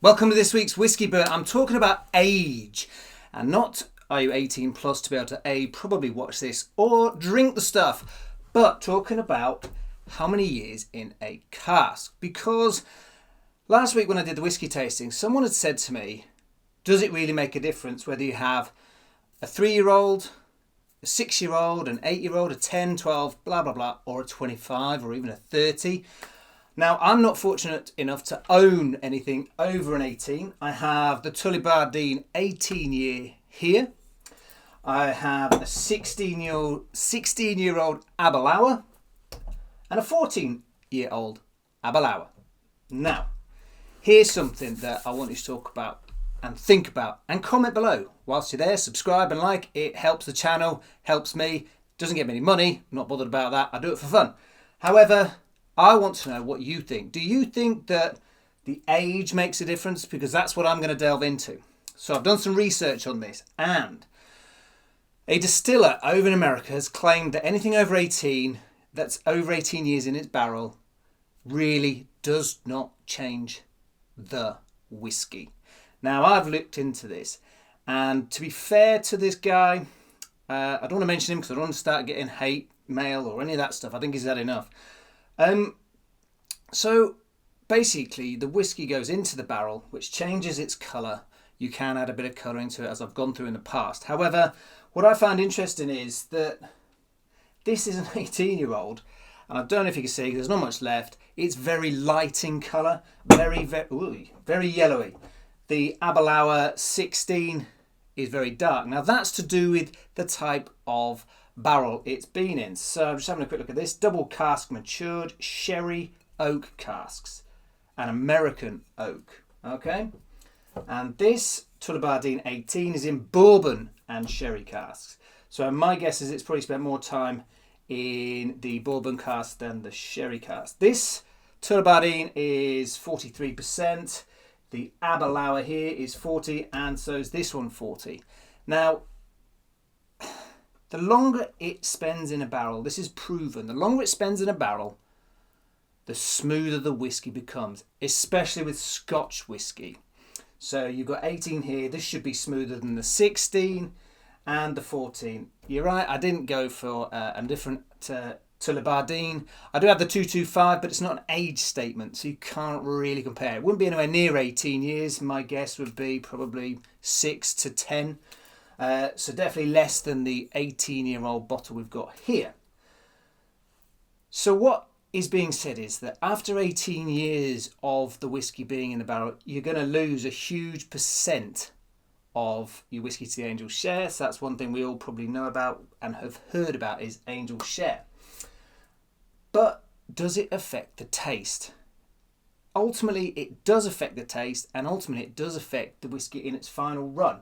Welcome to this week's Whisky Burt. I'm talking about age, and not are you 18 plus to be able to probably watch this or drink the stuff, but talking about how many years in a cask. Because last week when I did the whiskey tasting, someone had said to me, does it really make a difference whether you have a 3-year-old, a 6-year-old, an 8-year-old, a 10, 12, blah, blah, blah, or a 25 or even a 30? Now, I'm not fortunate enough to own anything over an 18. I have the Tullibardine 18-year here. I have a 16-year-old Aberlour and a 14-year-old Aberlour. Now, here's something that I want you to talk about and think about and comment below. Whilst you're there, subscribe and like. It helps the channel, helps me. Doesn't get me any money. I'm not bothered about that. I do it for fun. However, I want to know what you think. Do you think that the age makes a difference? Because that's what I'm going to delve into. So I've done some research on this, and a distiller over in America has claimed that anything over 18, that's over 18 years in its barrel, really does not change the whiskey. Now, I've looked into this, and to be fair to this guy, I don't want to mention him because I don't want to start getting hate mail or any of that stuff. I think he's had enough. So basically the whiskey goes into the barrel, which changes its colour. You can add a bit of colour into it, as I've gone through in the past. However, what I found interesting is that this is an 18-year-old, and I don't know if you can see, there's not much left. It's very light in colour, very yellowy. The Aberlour 16 is very dark. Now that's to do with the type of barrel it's been in. So I'm just having a quick look at this. Double cask matured sherry oak casks and American oak. Okay, and this Tullibardine 18 is in bourbon and sherry casks. So my guess is it's probably spent more time in the bourbon cask than the sherry cask. This Tullibardine is 43%. The Aberlour here is 40, and so is this one 40. Now, the longer it spends in a barrel, this is proven, the longer it spends in a barrel, the smoother the whiskey becomes, especially with Scotch whiskey. So you've got 18 here, this should be smoother than the 16 and the 14. You're right, I didn't go for a different Tullibardine. I do have the 225, but it's not an age statement, so you can't really compare. It wouldn't be anywhere near 18 years. My guess would be probably 6 to 10. So definitely less than the 18-year-old bottle we've got here. So what is being said is that after 18 years of the whiskey being in the barrel, you're going to lose a huge percent of your whiskey to the angel share. So that's one thing we all probably know about and have heard about is angel share. But does it affect the taste? Ultimately, it does affect the taste, and ultimately it does affect the whiskey in its final run,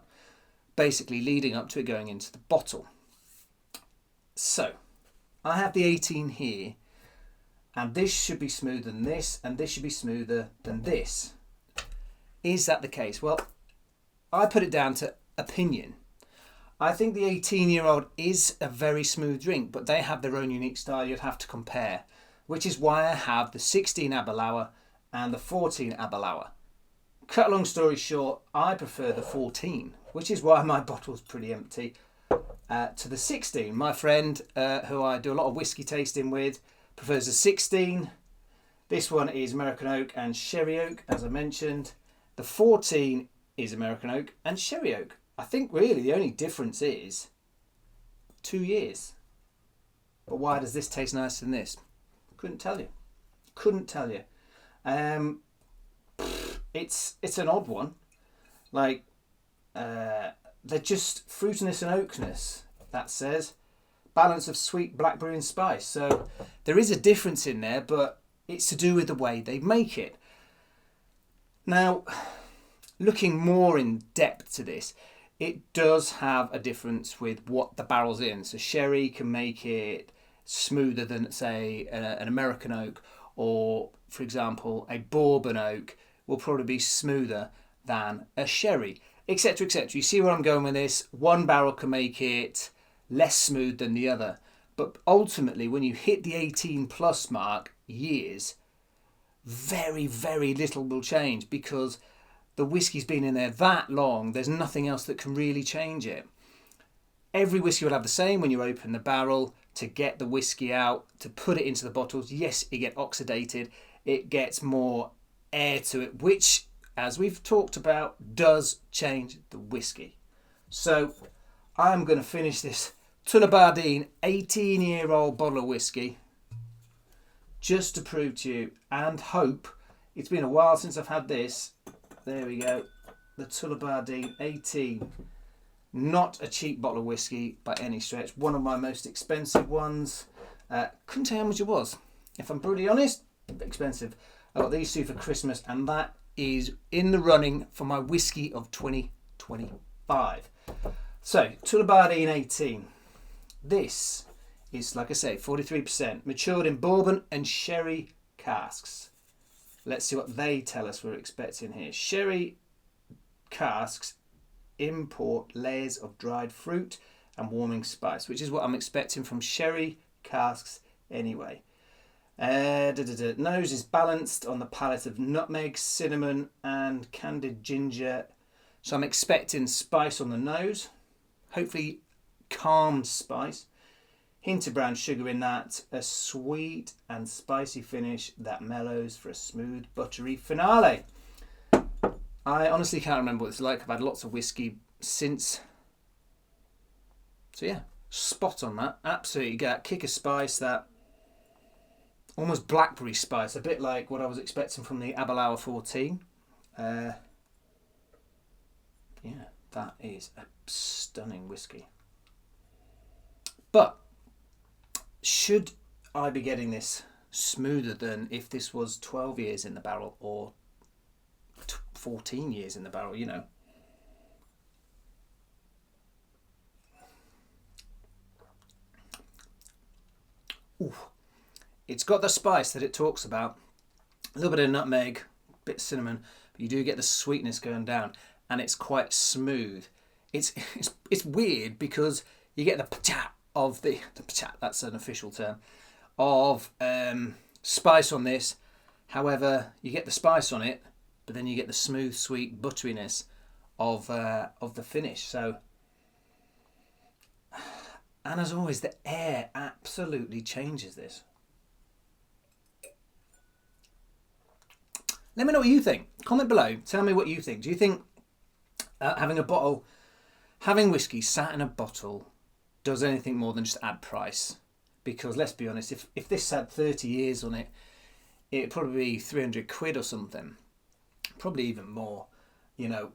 basically leading up to it going into the bottle. So I have the 18 here, and this should be smoother than this, and this should be smoother than this. Is that the case? Well, I put it down to opinion. I think the 18-year-old is a very smooth drink, but they have their own unique style you'd have to compare, which is why I have the 16 Aberlour and the 14 Aberlour. Cut a long story short, I prefer the 14, which is why my bottle's pretty empty, to the 16. My friend, who I do a lot of whiskey tasting with, prefers the 16. This one is American oak and sherry oak, as I mentioned. The 14 is American oak and sherry oak. I think really the only difference is 2 years. But why does this taste nicer than this? Couldn't tell you. It's an odd one. Like, they're just fruitiness and oakness, that says. Balance of sweet blackberry and spice. So there is a difference in there, but it's to do with the way they make it. Now, looking more in depth to this, it does have a difference with what the barrel's in. So sherry can make it smoother than, say, an American oak, or, for example, a bourbon oak will probably be smoother than a sherry, etc., etc. You see where I'm going with this? One barrel can make it less smooth than the other. But ultimately, when you hit the 18 plus mark years, very, very little will change, because the whiskey's been in there that long, there's nothing else that can really change it. Every whiskey will have the same when you open the barrel to get the whiskey out, to put it into the bottles. Yes, it gets oxidated, it gets more air to it, which, as we've talked about, does change the whiskey. So I'm going to finish this Tullibardine 18-year-old bottle of whiskey just to prove to you and hope. It's been a while since I've had this. There we go. The Tullibardine 18. Not a cheap bottle of whiskey by any stretch. One of my most expensive ones. Couldn't tell you how much it was. If I'm brutally honest, expensive. I got these two for Christmas, and that is in the running for my whiskey of 2025. So, Tullibardine 18. This is, like I say, 43%. Matured in bourbon and sherry casks. Let's see what they tell us we're expecting here. Sherry casks import layers of dried fruit and warming spice, which is what I'm expecting from sherry casks anyway. Nose is balanced on the palate of nutmeg, cinnamon and candied ginger. So I'm expecting spice on the nose, hopefully calmed spice. Hint of brown sugar in that, a sweet and spicy finish that mellows for a smooth, buttery finale. I honestly can't remember what it's like. I've had lots of whiskey since. So yeah, spot on that. Absolutely get that kick of spice, that almost blackberry spice, a bit like what I was expecting from the Aberlour 14. Yeah, that is a stunning whiskey. But should I be getting this smoother than if this was 12 years in the barrel or 14 years in the barrel, you know? Ooh. It's got the spice that it talks about. A little bit of nutmeg, a bit of cinnamon, but you do get the sweetness going down, and it's quite smooth. It's weird because you get the pa-cha of the pa-cha, that's an official term, of spice on this. However, you get the spice on it, but then you get the smooth, sweet butteriness of the finish. So, and as always, the air absolutely changes this. Let me know what you think. Comment below. Tell me what you think. Do you think having whiskey sat in a bottle does anything more than just add price? Because let's be honest, if this had 30 years on it, it'd probably be 300 quid or something. Probably even more. You know,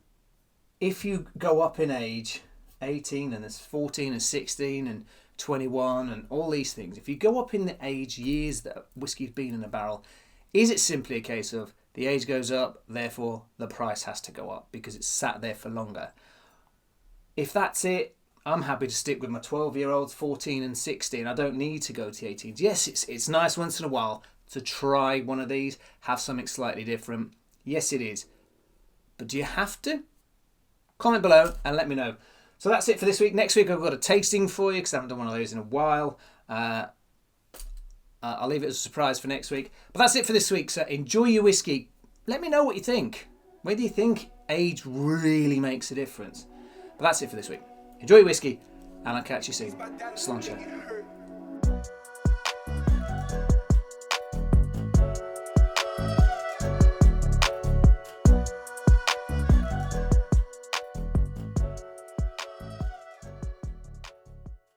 if you go up in age, 18 and there's 14 and 16 and 21 and all these things, if you go up in the age years that whiskey's been in a barrel, is it simply a case of the age goes up, therefore the price has to go up because it's sat there for longer? If that's it, I'm happy to stick with my 12-year-olds, 14 and 16. I don't need to go to the 18s. Yes, it's nice once in a while to try one of these, have something slightly different. Yes, it is. But do you have to? Comment below and let me know. So that's it for this week. Next week I've got a tasting for you because I haven't done one of those in a while. I'll leave it as a surprise for next week. But that's it for this week. So enjoy your whiskey. Let me know what you think. Whether you think age really makes a difference. But that's it for this week. Enjoy your whiskey, and I'll catch you soon. Slán.